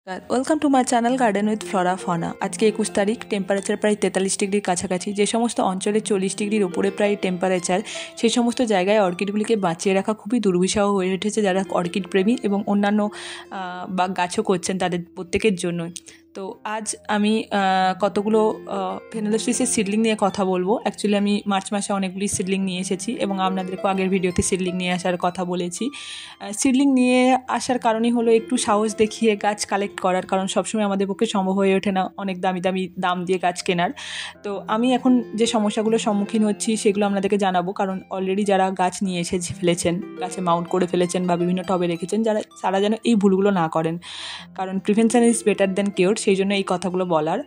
Welcome to my channel garden with flora fauna. আজকে 21 তারিখ, temperature প্রায় 43 ডিগ্রির কাছাকাছি। যে সমস্ত অঞ্চলে 40 ডিগ্রির উপরে প্রায় টেম্পারেচার, সেই সমস্ত জায়গায় অর্কিডগুলিকে বাঁচিয়ে রাখা খুবই দুর্বিষহ হয়ে উঠেছে যারা অর্কিড প্রেমী এবং অন্যান্য বা গাছও করছেন তাদের প্রত্যেকের জন্যই। তো আজ আমি কতগুলো ফেনোলেপসিসের সিডলিং নিয়ে কথা বলবো। অ্যাকচুয়ালি আমি মার্চ মাসে অনেকগুলি সিডলিং নিয়ে এসেছি এবং আপনাদেরকেও আগের ভিডিওতে সিডলিং নিয়ে আসার কথা বলেছি। সিডলিং নিয়ে আসার কারণই হলো একটু সাহস দেখিয়ে গাছ কালেক্ট করার, কারণ সবসময় আমাদের পক্ষে সম্ভব হয়ে ওঠে না অনেক দামি দাম দিয়ে গাছ কেনার। তো আমি এখন যে সমস্যাগুলোর সম্মুখীন হচ্ছি সেগুলো আপনাদেরকে জানাবো, কারণ অলরেডি যারা গাছ নিয়ে এসে ফেলেছেন, গাছে মাউন্ট করে ফেলেছেন বা বিভিন্ন টবে রেখেছেন, তারা যেন এই ভুলগুলো না করেন, কারণ prevention is better than cure. সেই জন্য এই কথাগুলো বলার।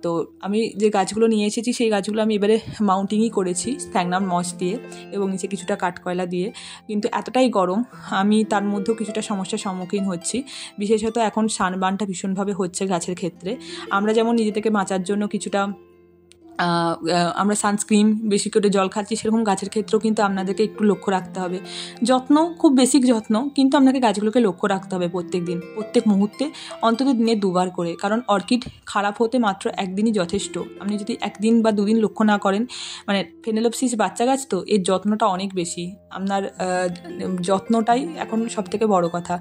তো আমি যে গাছগুলো নিয়ে এসেছি সেই গাছগুলো আমি এবারে মাউন্টিংই করেছি স্প্যাগনাম মস দিয়ে এবং নিচে কিছুটা কাঠকয়লা দিয়ে। কিন্তু এতটাই গরম, আমি তার মধ্যেও কিছুটা সমস্যার সম্মুখীন হচ্ছি। বিশেষত এখন সানবার্নটা ভীষণভাবে হচ্ছে গাছের ক্ষেত্রে। আমরা যেমন নিজে থেকে বাঁচার জন্য কিছুটা আমরা সানস্ক্রিন, বেশি করে জল খাচ্ছি, সেরকম গাছের ক্ষেত্রেও কিন্তু আপনাদেরকে একটু লক্ষ্য রাখতে হবে। যত্ন, খুব বেসিক যত্ন, কিন্তু আপনাকে গাছগুলোকে লক্ষ্য রাখতে হবে প্রত্যেক দিন, প্রত্যেক মুহূর্তে, অন্তত দিনে 2 বার করে। কারণ অর্কিড খারাপ হতে মাত্র একদিনই যথেষ্ট। আপনি যদি 1 দিন বা 2 দিন লক্ষ্য না করেন, মানে ফেনোলেপসিস বাচ্চা গাছ তো, এর যত্নটা অনেক বেশি। আপনার যত্নটাই এখন সবথেকে বড় কথা।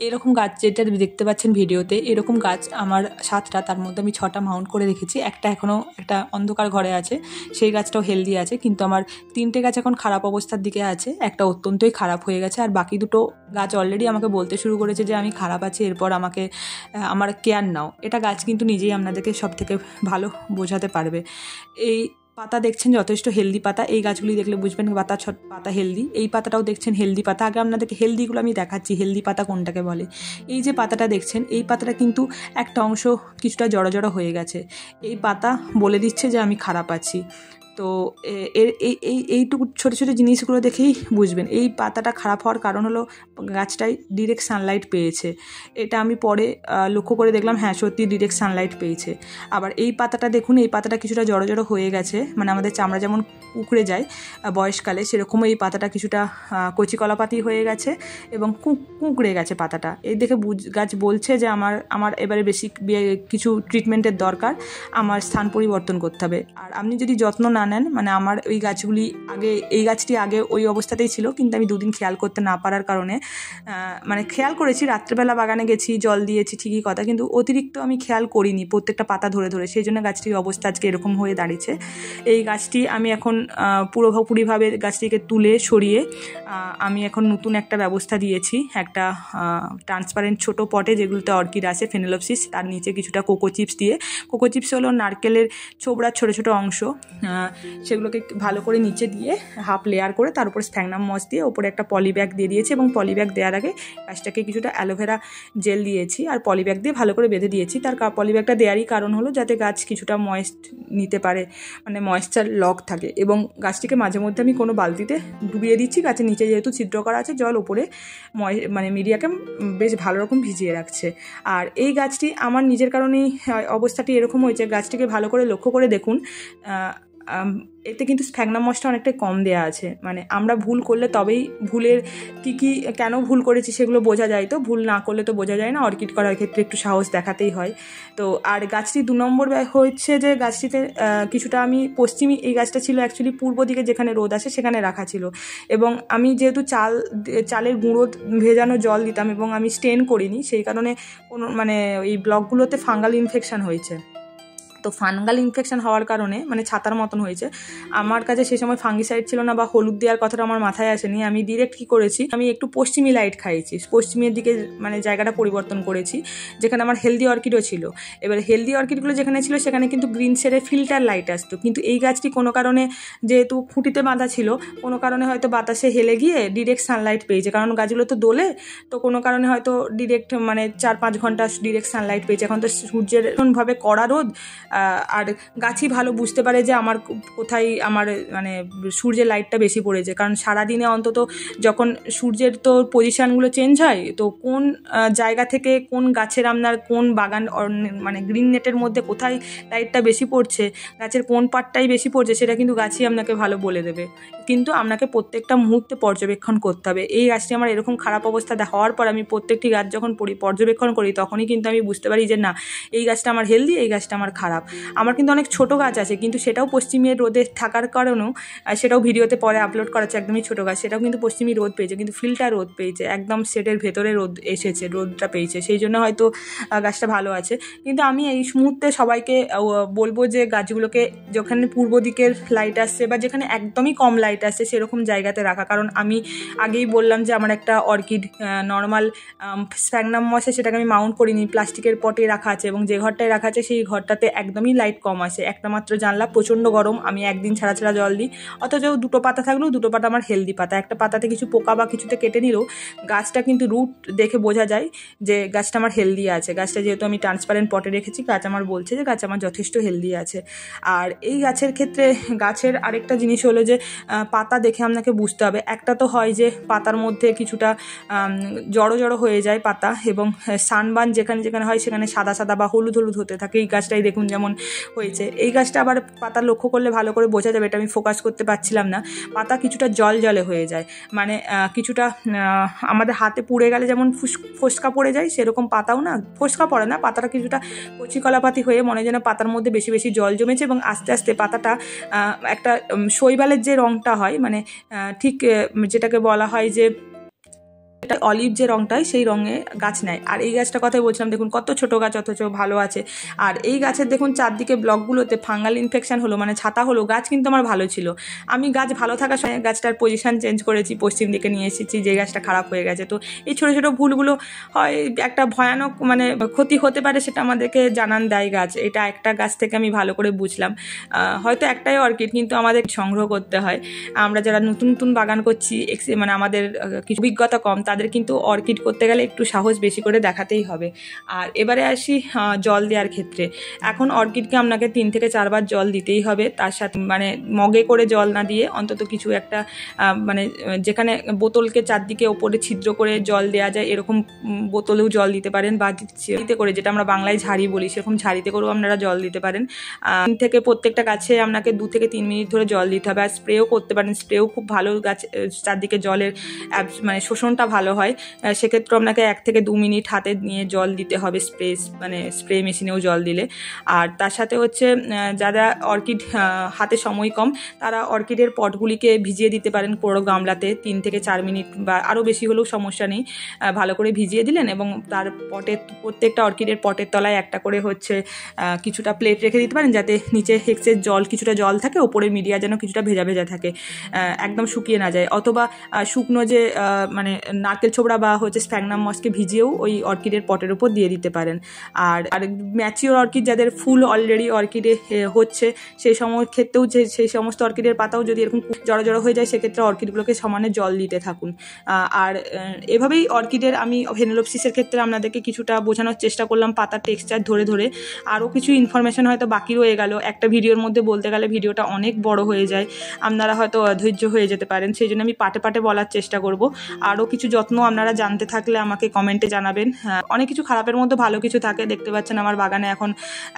এরকম গাছ যেটা দেখতে পাচ্ছেন ভিডিওতে, এরকম গাছ আমার 7টা, তার মধ্যে আমি 6টা মাউন্ট করে রেখেছি। একটা এখনও একটা অন্ধকার ঘরে আছে, সেই গাছটাও হেলদি আছে, কিন্তু আমার 3টে গাছ এখন খারাপ অবস্থার দিকে আছে। একটা অত্যন্তই খারাপ হয়ে গেছে, আর বাকি 2টো গাছ অলরেডি আমাকে বলতে শুরু করেছে যে আমি খারাপ আছি, এরপর আমার কেয়ার নাও। এটা গাছ কিন্তু নিজেই আপনাদেরকে সব থেকে ভালো বোঝাতে পারবে। এই পাতা দেখছেন যথেষ্ট হেলদি পাতা, এই গাছগুলি দেখলে বুঝবেন পাতা হেলদি। এই পাতাটাও দেখছেন হেলদি পাতা। আগে আপনাদেরকে হেলদিগুলো আমি দেখাচ্ছি, হেলদি পাতা কোনটাকে বলে। এই যে পাতাটা দেখছেন, এই পাতাটা কিন্তু একটা অংশ কিছুটা জড়ো জড়ো হয়ে গেছে। এই পাতা বলে দিচ্ছে যে আমি খারাপ আছি। তো এইটুকু ছোটো ছোটো জিনিসগুলো দেখেই বুঝবেন এই পাতাটা খারাপ হওয়ার কারণ হলো গাছটাই ডিরেক্ট সানলাইট পেয়েছে। এটা আমি পরে লক্ষ্য করে দেখলাম, হ্যাঁ সত্যি ডিরেক্ট সানলাইট পেয়েছে। আবার এই পাতাটা দেখুন, এই পাতাটা কিছুটা জড়ো জড়ো হয়ে গেছে, মানে আমাদের চামড়া যেমন কুঁকড়ে যায় বয়সকালে, সেরকমও এই পাতাটা কিছুটা কচি কলাপাতি হয়ে গেছে এবং কুঁকড়ে গেছে পাতাটা। এই দেখে গাছ বলছে যে আমার এবারে বেশি কিছু ট্রিটমেন্টের দরকার, আমার স্থান পরিবর্তন করতে হবে। আর আপনি যদি যত্ন না নেন, মানে আমার ওই গাছগুলি এই গাছটি আগে ওই অবস্থাতেই ছিল, কিন্তু আমি 2 দিন খেয়াল করতে না পারার কারণে, মানে খেয়াল করেছি, রাত্রেবেলা বাগানে গেছি, জল দিয়েছি ঠিকই কথা, কিন্তু অতিরিক্ত আমি খেয়াল করিনি প্রত্যেকটা পাতা ধরে ধরে, সেই জন্য গাছটির অবস্থা আজকে এরকম হয়ে দাঁড়িয়েছে। এই গাছটি আমি এখন পুরোপুরিভাবে গাছটিকে তুলে সরিয়ে আমি এখন নতুন একটা ব্যবস্থা দিয়েছি। একটা ট্রান্সপারেন্ট ছোট পটে যেগুলোতে অর্কিড আছে ফেনোলেপসিস, তার নিচে কিছুটা কোকো চিপস দিয়ে, কোকো চিপস হলো নারকেলের ছোবড়ার ছোটো ছোটো অংশ, সেগুলোকে ভালো করে নিচে দিয়ে হাফ লেয়ার করে তার উপর স্প্যাগনাম মস দিয়ে ওপরে একটা পলিব্যাগ দিয়ে দিয়েছি, এবং পলিব্যাগ দেওয়ার আগে গাছটাকে কিছুটা অ্যালোভেরা জেল দিয়েছি আর পলিব্যাগ দিয়ে ভালো করে বেঁধে দিয়েছি। তার পলিব্যাগটা দেওয়ারই কারণ হলো যাতে গাছ কিছুটা ময়েস্ট নিতে পারে, মানে ময়েশ্চার লক থাকে। এবং গাছটিকে মাঝে মধ্যে আমি কোনো বালতিতে ডুবিয়ে দিচ্ছি, গাছের নিচে যেহেতু ছিদ্র করা আছে, জল উপরে মানে মিডিয়াকে বেশ ভালো রকম ভিজিয়ে রাখছে। আর এই গাছটি আমার নিজের কারণেই অবস্থাটি এরকম হয়েছে। গাছটিকে ভালো করে লক্ষ্য করে দেখুন, এতে কিন্তু স্প্যাগনাম মসটা অনেকটাই কম দেওয়া আছে। মানে আমরা ভুল করলে তবেই ভুলের কী কেন ভুল করেছি সেগুলো বোঝা যায়, তো ভুল না করলে তো বোঝা যায় না। অর্কিড করার ক্ষেত্রে একটু সাহস দেখাতেই হয়। তো আর গাছটি 2 নম্বর হচ্ছে যে গাছটিতে কিছুটা আমি পশ্চিমী, এই গাছটা ছিল অ্যাকচুয়ালি পূর্ব দিকে যেখানে রোদ আসে সেখানে রাখা ছিল, এবং আমি যেহেতু চালের গুঁড়ো ভেজানো জল দিতাম এবং আমি স্টেন করিনি, সেই কারণে কোনো মানে এই ব্লকগুলোতে ফাঙ্গাল ইনফেকশান হয়েছে। তো ফাঙ্গাল ইনফেকশন হওয়ার কারণে মানে ছাতার মতন হয়েছে। আমার কাছে সে সময় ফাঙ্গিসাইড ছিল না বা হলুদ দেওয়ার কথাটা আমার মাথায় আসেনি। আমি ডিরেক্ট কী করেছি, আমি একটু পশ্চিমী লাইট খাইয়েছি, পশ্চিমের দিকে মানে জায়গাটা পরিবর্তন করেছি, যেখানে আমার হেলদি অর্কিডও ছিল। এবার হেলদি অর্কিডগুলো যেখানে ছিল সেখানে কিন্তু গ্রিন শেডের ফিল্টার লাইট আসতো, কিন্তু এই গাছটি কোনো কারণে যেহেতু খুঁটিতে বাঁধা ছিল, কোনো কারণে হয়তো বাতাসে হেলে গিয়ে ডিরেক্ট সানলাইট পেয়েছে, কারণ গাছগুলো তো দোলে, তো কোনো কারণে হয়তো ডিরেক্ট মানে 4-5 ঘন্টা ডিরেক্ট সানলাইট পেয়েছে। এখন তো সূর্যের এমনভাবে কড়া রোদ, আর গাছই ভালো বুঝতে পারে যে আমার কোথায় আমার মানে সূর্যের লাইটটা বেশি পড়েছে, কারণ সারাদিনে অন্তত যখন সূর্যের তো পজিশানগুলো চেঞ্জ হয়, তো কোন জায়গা থেকে কোন গাছের আপনার কোন বাগান মানে গ্রিন নেটের মধ্যে কোথায় লাইটটা বেশি পড়ছে, গাছের কোন পার্টটাই বেশি পড়ছে, সেটা কিন্তু গাছই আপনাকে ভালো বলে দেবে। কিন্তু আপনাকে প্রত্যেকটা মুহূর্তে পর্যবেক্ষণ করতে হবে। এই গাছটি আমার এরকম খারাপ অবস্থা হওয়ার পর আমি প্রত্যেকটি গাছ যখন পর্যবেক্ষণ করি, তখনই কিন্তু আমি বুঝতে পারি যে না, এই গাছটা আমার হেলদি, এই গাছটা আমার খারাপ। আমার কিন্তু অনেক ছোট গাছ আছে, কিন্তু সেটাও পশ্চিমের রোদে থাকার কারণেও, সেটাও ভিডিওতে পরে আপলোড করা আছে, একদমই ছোটো গাছ, সেটাও কিন্তু পশ্চিমী রোদ পেয়েছে, কিন্তু ফিল্টার রোদ পেয়েছে, একদম সেটের ভেতরে রোদ এসেছে, রোদটা পেয়েছে, সেই জন্য হয়তো গাছটা ভালো আছে। কিন্তু আমি এই মুহূর্তে সবাইকে বলবো যে গাছগুলোকে যেখানে পূর্ব দিকের লাইট আসছে বা যেখানে একদমই কম লাইট আসছে সেরকম জায়গাতে রাখা। কারণ আমি আগেই বললাম যে আমার একটা অর্কিড নর্মাল স্প্যাগনাম মসে, সেটাকে আমি মাউন্ট করিনি, প্লাস্টিকের পটে রাখা আছে, এবং যে ঘরটায় রাখা আছে সেই ঘরটাতে একদমই লাইট কম আসে, একটা মাত্র জানলা, প্রচণ্ড গরম, আমি একদিন ছাড়া ছাড়া জল দিই, অথচ দুটো পাতা থাকলেও দুটো পাতা আমার হেলদি পাতা, একটা পাতাতে কিছু পোকা বা কিছুতে কেটে নিলেও গাছটা কিন্তু রুট দেখে বোঝা যায় যে গাছটা আমার হেলদি আছে। গাছটা যেহেতু আমি ট্রান্সপারেন্ট পটে রেখেছি, গাছ আমার বলছে যে গাছ আমার যথেষ্ট হেলদি আছে। আর এই গাছের ক্ষেত্রে গাছের আরেকটা জিনিস হলো যে পাতা দেখে আপনাকে বুঝতে হবে। একটা তো হয় যে পাতার মধ্যে কিছুটা জড়ো জড়ো হয়ে যায় পাতা, এবং সানবার্ন যেখানে যেখানে হয় সেখানে সাদা সাদা বা হলুদ হলুদ হতে থাকে। এই গাছটাই দেখুন যেমন হয়েছে। এই গাছটা আবার পাতা লক্ষ্য করলে ভালো করে বোঝা যাবে, এটা আমি ফোকাস করতে পারছিলাম না, পাতা কিছুটা জল জলে হয়ে যায়, মানে কিছুটা আমাদের হাতে পুড়ে গেলে যেমন ফোসকা পড়ে যায়, সেরকম পাতাও না ফোসকা পড়ে না, পাতাটা কিছুটা কচি কলাপাতি হয়ে মনে যেন পাতার মধ্যে বেশি বেশি জল জমেছে, এবং আস্তে আস্তে পাতাটা একটা শৈবালের যে রঙটা হয়, মানে ঠিক যেটাকে বলা হয় যে অলিভ যে রঙটা হয় সেই রঙে গাছ নেয়। আর এই গাছটা কথাই বলছিলাম, দেখুন কত ছোট গাছ অথচ ভালো আছে। আর এই গাছের দেখুন চারদিকে ব্লকগুলোতে ফাঙ্গাল ইনফেকশন হলো, মানে ছাতা হলো, গাছ কিন্তু আমার ভালো ছিল। আমি গাছ ভালো থাকার সময় গাছটার পজিশন চেঞ্জ করেছি, পশ্চিম দিকে নিয়ে এসেছি, যে গাছটা খারাপ হয়ে গেছে। তো এই ছোটো ছোটো ভুলগুলো হয় একটা ভয়ানক মানে ক্ষতি হতে পারে, সেটা আমাদেরকে জানান দেয় গাছ। এটা একটা গাছ থেকে আমি ভালো করে বুঝলাম। হয়তো একটাই অর্কিড, কিন্তু আমাদের সংগ্রহ করতে হয়। আমরা যারা নতুন নতুন বাগান করছি, মানে আমাদের কিছু অভিজ্ঞতা কম, তাদের কিন্তু অর্কিড করতে গেলে একটু সাহস বেশি করে দেখাতেই হবে। আর এবারে আসি জল দেওয়ার ক্ষেত্রে। এখন অর্কিডকে আপনাকে 3 থেকে 4 বার জল দিতেই হবে, তার সাথে মানে মগে করে জল না দিয়ে অন্তত কিছু একটা মানে যেখানে বোতলকে চারদিকে ওপরে ছিদ্র করে জল দেওয়া যায় এরকম বোতলেও জল দিতে পারেন, বা ঝাড়িতে করে, যেটা আমরা বাংলায় ঝাড়ি বলি, সেরকম ঝাড়িতে করেও আপনারা জল দিতে পারেন। থেকে প্রত্যেকটা গাছে আপনাকে 2 থেকে 3 মিনিট ধরে জল দিতে হবে। আর স্প্রেও করতে পারেন, স্প্রেও খুব ভালো, গাছ চারদিকে জলের মানে শোষণটা ভালো হয়। সেক্ষেত্রে আপনাকে 1 থেকে 2 মিনিট হাতে নিয়ে জল দিতে হবে, স্প্রে মেশিনেও জল দিলে। আর তার সাথে হচ্ছে যারা অর্কিড হাতে সময় কম, তারা অর্কিডের পটগুলিকে ভিজিয়ে দিতে পারেন বড় গামলাতে 3 থেকে 4 মিনিট, বা আরও বেশি হলেও সমস্যা নেই, ভালো করে ভিজিয়ে দিলেন, এবং তার প্রত্যেকটা অর্কিডের পটের তলায় একটা করে হচ্ছে কিছুটা প্লেট রেখে দিতে পারেন, যাতে নিচে হেক্সের জল কিছুটা জল থাকে, ওপরে মিডিয়া যেন কিছুটা ভেজা ভেজা থাকে, একদম শুকিয়ে না যায়। অথবা শুকনো যে মানে নারকেল ছোবড়া বা হচ্ছে স্প্যাগনাম মসকে ভিজিয়েও ওই অর্কিডের পটের উপর দিয়ে দিতে পারেন। আর ম্যাচিওর অর্কিড যাদের ফুল অলরেডি অর্কিডে হচ্ছে, সেই সময় ক্ষেত্রেও সেই সমস্ত অর্কিডের পাতাও যদি এরকম জড়ো জড়ো হয়ে যায়, সেক্ষেত্রে অর্কিডগুলোকে সমানে জল দিতে থাকুন। আর এভাবেই অর্কিডের আমি ফেনোলপসিসের ক্ষেত্রে আপনাদেরকে কিছুটা বোঝানোর চেষ্টা করলাম, পাতার টেক্সচার ধরে ধরে। আরও কিছু ইনফরমেশন হয়তো বাকি রয়ে গেল, একটা ভিডিওর মধ্যে বলতে গেলে ভিডিওটা অনেক বড় হয়ে যায়, আপনারা হয়তো অধৈর্য হয়ে যেতে পারেন, সেই জন্য আমি পাটে পাটে বলার চেষ্টা করব। আরও কিছু যত্ন আপনারা জানতে থাকলে আমাকে কমেন্টে জানাবেন। অনেক কিছু খারাপের মধ্যে ভালো কিছু থাকে, দেখতে পাচ্ছেন আমার বাগানে এখন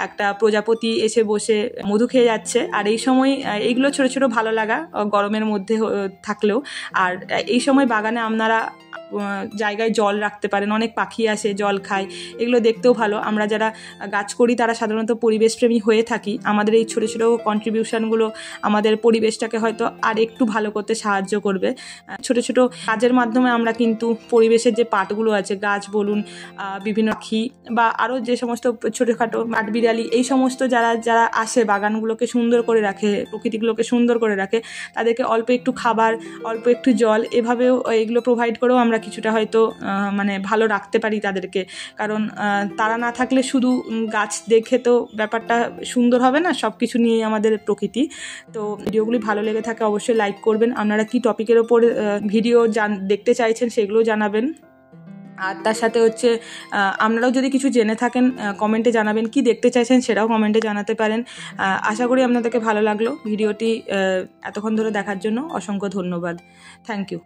একটা প্রজাপতি এসে বসে মধু খেয়ে যাচ্ছে। আর এই সময় এইগুলো ছোটো ছোটো ভালো লাগা গরমের মধ্যে থাকলেও। আর এই সময় বাগানে আপনারা জায়গায় জল রাখতে পারেন, অনেক পাখি আসে জল খায়, এগুলো দেখতেও ভালো। আমরা যারা গাছ করি তারা সাধারণত পরিবেশপ্রেমী হয়ে থাকি, আমাদের এই ছোটো ছোটো কন্ট্রিবিউশনগুলো আমাদের পরিবেশটাকে হয়তো আর একটু ভালো করতে সাহায্য করবে। ছোটো ছোটো কাজের মাধ্যমে আমরা কিন্তু পরিবেশের যে পার্টগুলো আছে, গাছ বলুন, বিভিন্ন পাখি বা আরও যে সমস্ত ছোটোখাটো কাঠবিড়ালি, এই সমস্ত যারা যারা আসে বাগানগুলোকে সুন্দর করে রাখে, প্রকৃতিগুলোকে সুন্দর করে রাখে, তাদেরকে অল্প একটু খাবার, অল্প একটু জল, এভাবেও এইগুলো প্রোভাইড করেও আমরা কিছুটা হয়তো মানে ভালো রাখতে পারি তাদেরকে। কারণ তারা না থাকলে শুধু গাছ দেখে তো ব্যাপারটা সুন্দর হবে না, সব কিছু নিয়েই আমাদের প্রকৃতি। তো ভিডিওগুলি ভালো লেগে থাকে অবশ্যই লাইক করবেন। আপনারা কি টপিকের ওপর ভিডিও দেখতে চাইছেন সেগুলো জানাবেন। আর তার সাথে হচ্ছে আপনারাও যদি কিছু জেনে থাকেন কমেন্টে জানাবেন, কি দেখতে চাইছেন সেটাও কমেন্টে জানাতে পারেন। আশা করি আপনাদেরকে ভালো লাগলো ভিডিওটি। এতক্ষণ ধরে দেখার জন্য অসংখ্য ধন্যবাদ। Thank you.